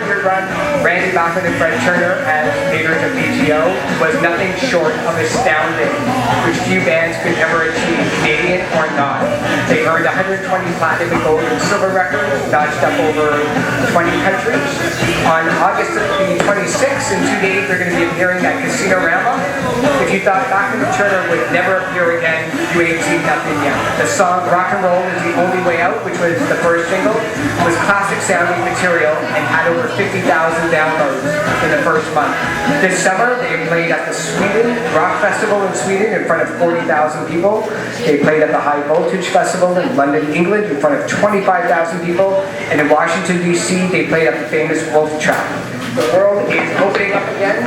5-year run, Randy Bachman and Fred Turner as leaders of BTO was nothing short of astounding, which few bands could ever achieve, Canadian or not. They earned 120 platinum and gold and silver records, notched up over 20 countries. On August the 26th, in 2 days, they're going to be appearing at Casino Rama. If you thought Bachman and Turner would never appear again, you ain't seen nothing yet. The song Rock and Roll Is the Only Way Out, which was the first single, was classic sounding material and had over 50,000 downloads in the first month. This summer, they played at the Sweden Rock Festival in Sweden in front of 40,000 people. They played at the High Voltage Festival in London, England in front of 25,000 people. And in Washington, D.C., they played at the famous Wolf Trap. The world is opening up again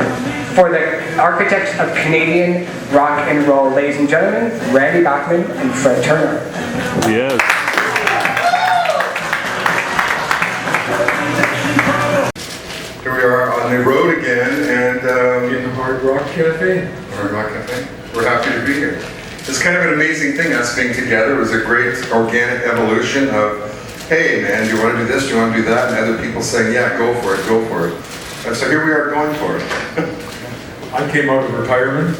for the architects of Canadian rock and roll. Ladies and gentlemen, Randy Bachman and Fred Turner. Yes. Here we are on the road again, and in the Hard Rock Cafe. Hard Rock Cafe. We're happy to be here. It's kind of an amazing thing, us being together. It was a great organic evolution of, hey man, do you want to do this, do you want to do that? And other people saying, yeah, go for it, go for it. And so here we are going for it. I came out of retirement.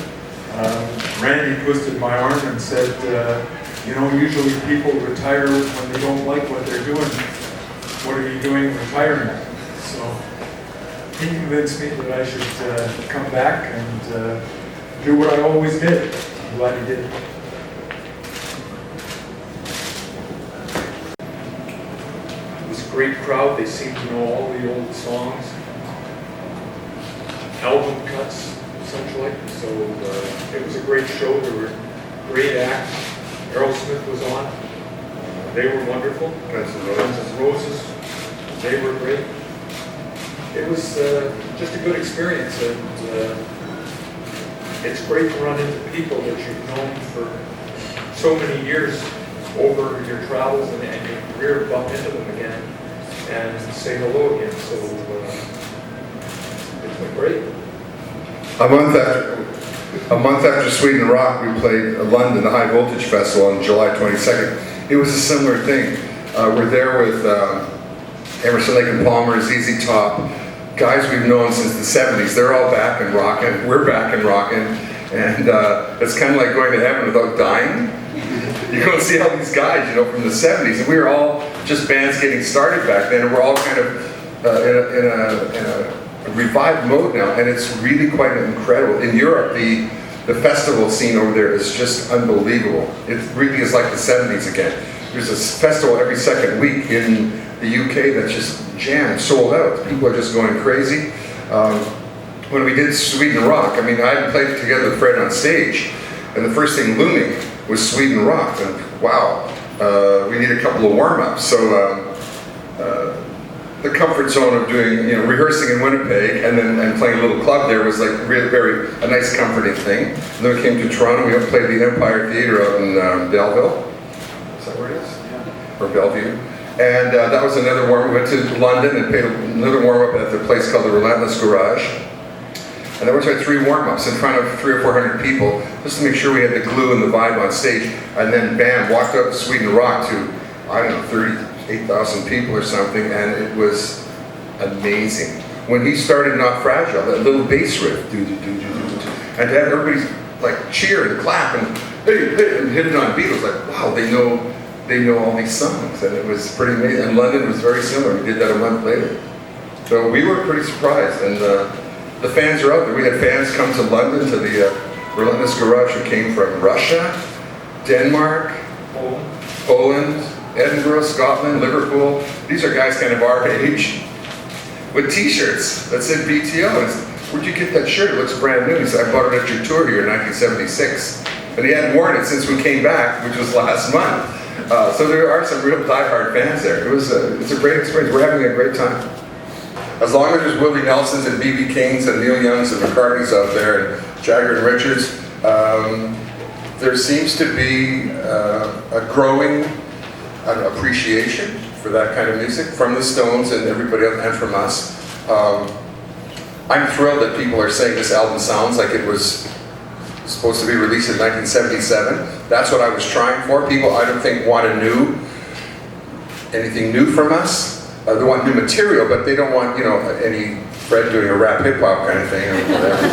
Randy twisted my arm and said, you know, usually people retire when they don't like what they're doing. What are you doing in retirement? So he convinced me that I should come back and do what I always did. I'm glad he did. It was a great crowd. They seemed to know all the old songs. Album cuts, such like. So it was a great show. There were great acts. Aerosmith was on. They were wonderful. Guns N' Roses. They were great. It was just a good experience, and it's great to run into people that you've known for so many years over your travels and your career, bump into them again and say hello again. So it's been great. A month after Sweden Rock, we played London, the High Voltage Festival on July 22nd. It was a similar thing. We're there with Emerson, Lake and Palmer, ZZ Top, guys we've known since the 70s. They're all back and rocking. We're back and rocking. And it's kind of like going to heaven without dying. You go and see all these guys, you know, from the 70s. And we were all just bands getting started back then. And we're all kind of in a revived mode now. And it's really quite incredible. In Europe, the festival scene over there is just unbelievable. It really is like the 70s again. There's a festival every second week in the UK that's just jammed, sold out. People are just going crazy. When we did Sweden Rock, I mean, I played together with Fred on stage, and the first thing looming was Sweden Rock, and wow, we need a couple of warm-ups. So the comfort zone of doing, you know, rehearsing in Winnipeg and playing a little club there was like really a nice comforting thing. And then we came to Toronto. We played the Empire Theatre out in Belleville. Is that where it is? Yeah. Or Bellevue. And that was another warm-up. We went to London and paid another warm-up at the place called the Relentless Garage. And then we had 3 warm-ups in front of 300 or 400 people, just to make sure we had the glue and the vibe on stage. And then bam, walked up to Sweden Rock to, I don't know, 38,000 people or something, and it was amazing. When he started Not Fragile, that little bass riff, and to have everybody like cheer and clap and hit it on beat, it was like, wow, they know all these songs, and it was pretty amazing. And London was very similar. We did that a month later. So we were pretty surprised, and the fans are out there. We had fans come to London to the Relentless Garage who came from Russia, Denmark, Poland, Edinburgh, Scotland, Liverpool. These are guys kind of our age with t-shirts that said BTO. And I said, where'd you get that shirt? It looks brand new. He said, I bought it at your tour here in 1976. And he hadn't worn it since we came back, which was last month. So there are some real diehard fans there. It's a great experience. We're having a great time. As long as there's Willie Nelsons and B.B. Kings and Neil Youngs and McCartneys out there and Jagger and Richards, there seems to be a growing appreciation for that kind of music from the Stones and everybody else, and from us. I'm thrilled that people are saying this album sounds like it was supposed to be released in 1977. That's what I was trying for. People, I don't think, want anything new from us. they want new material, but they don't want, you know, any Fred doing a rap hip hop kind of thing or whatever.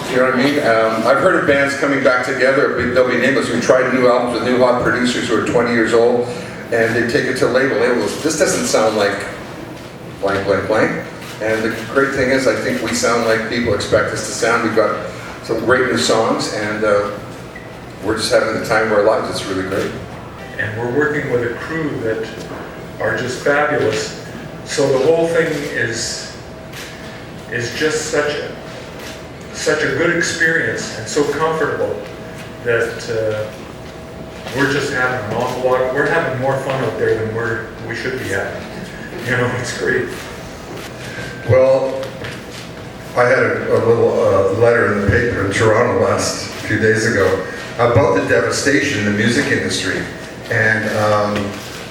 You know what I mean? I've heard of bands coming back together, they'll be nameless, who tried new albums with new hot producers who are 20 years old, and they take it to labels. This doesn't sound like blank, blank, blank. And the great thing is, I think we sound like people expect us to sound. We've got some great new songs, and we're just having the time of our lives. It's really great. And we're working with a crew that are just fabulous. So the whole thing is just such a good experience and so comfortable that we're just having an awful lot. We're having more fun out there than we should be having. You know, it's great. Well, I had a little letter in the paper in Toronto last few days ago about the devastation in the music industry, and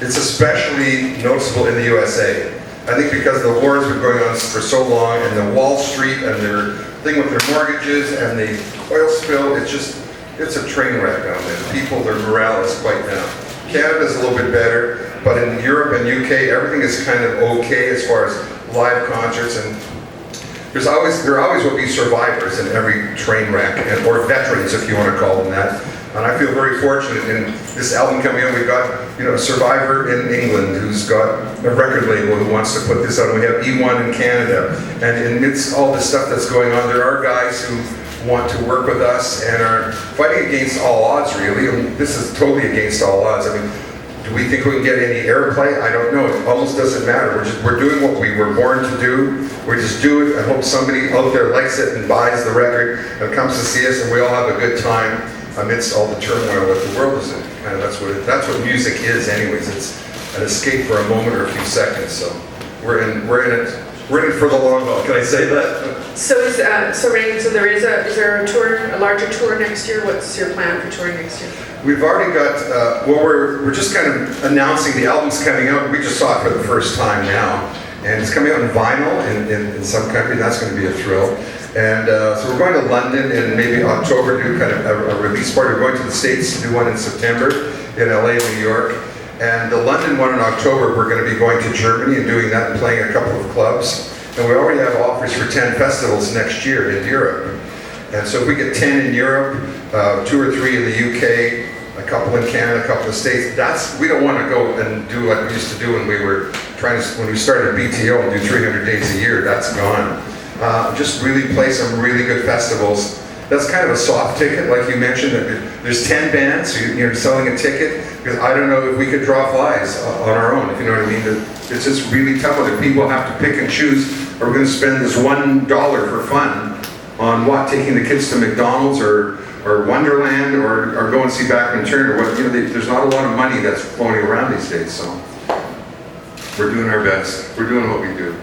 it's especially noticeable in the USA. I think because the war has been going on for so long, and the Wall Street and their thing with their mortgages and the oil spill, it's a train wreck down there. People, their morale is quite down. Canada's a little bit better, but in Europe and UK, everything is kind of okay as far as live concerts, and there always will be survivors in every train wreck, or veterans, if you want to call them that. And I feel very fortunate in this album coming out. We've got, you know, a survivor in England who's got a record label who wants to put this out. And we have E1 in Canada. And amidst all the stuff that's going on, there are guys who want to work with us and are fighting against all odds, really. I mean, this is totally against all odds. I mean, do we think we can get any airplay? I don't know. It almost doesn't matter. We're doing what we were born to do. We just do it. I hope somebody out there likes it and buys the record and comes to see us, and we all have a good time amidst all the turmoil that the world is in. And that's what music is, anyways. It's an escape for a moment or a few seconds. So we're in it for the long haul. Can I say that? So Ray, so is there a tour, a larger tour next year? What's your plan for touring next year? We've already got, well, we're just kind of announcing the album's coming out. We just saw it for the first time now. And it's coming out in vinyl in some country. That's going to be a thrill. And so we're going to London in maybe October to do kind of a release party. We're going to the States to do one in September in LA, New York. And the London one in October, we're going to be going to Germany and doing that and playing a couple of clubs. And we already have offers for 10 festivals next year in Europe. And so if we get 10 in Europe, 2 or 3 in the UK, a couple in Canada, a couple in the States, we don't want to go and do like we used to do when we started BTO and do 300 days a year. That's gone. Just really play some really good festivals. That's kind of a soft ticket, like you mentioned. There's 10 bands, so you're selling a ticket, because I don't know if we could draw flies on our own, if you know what I mean. It's just really tough that people have to pick and choose. Are we going to spend this $1 for fun on what? Taking the kids to McDonald's or Wonderland or go and see Bachman Turner? There's not a lot of money that's flowing around these days, so we're doing our best. We're doing what we do.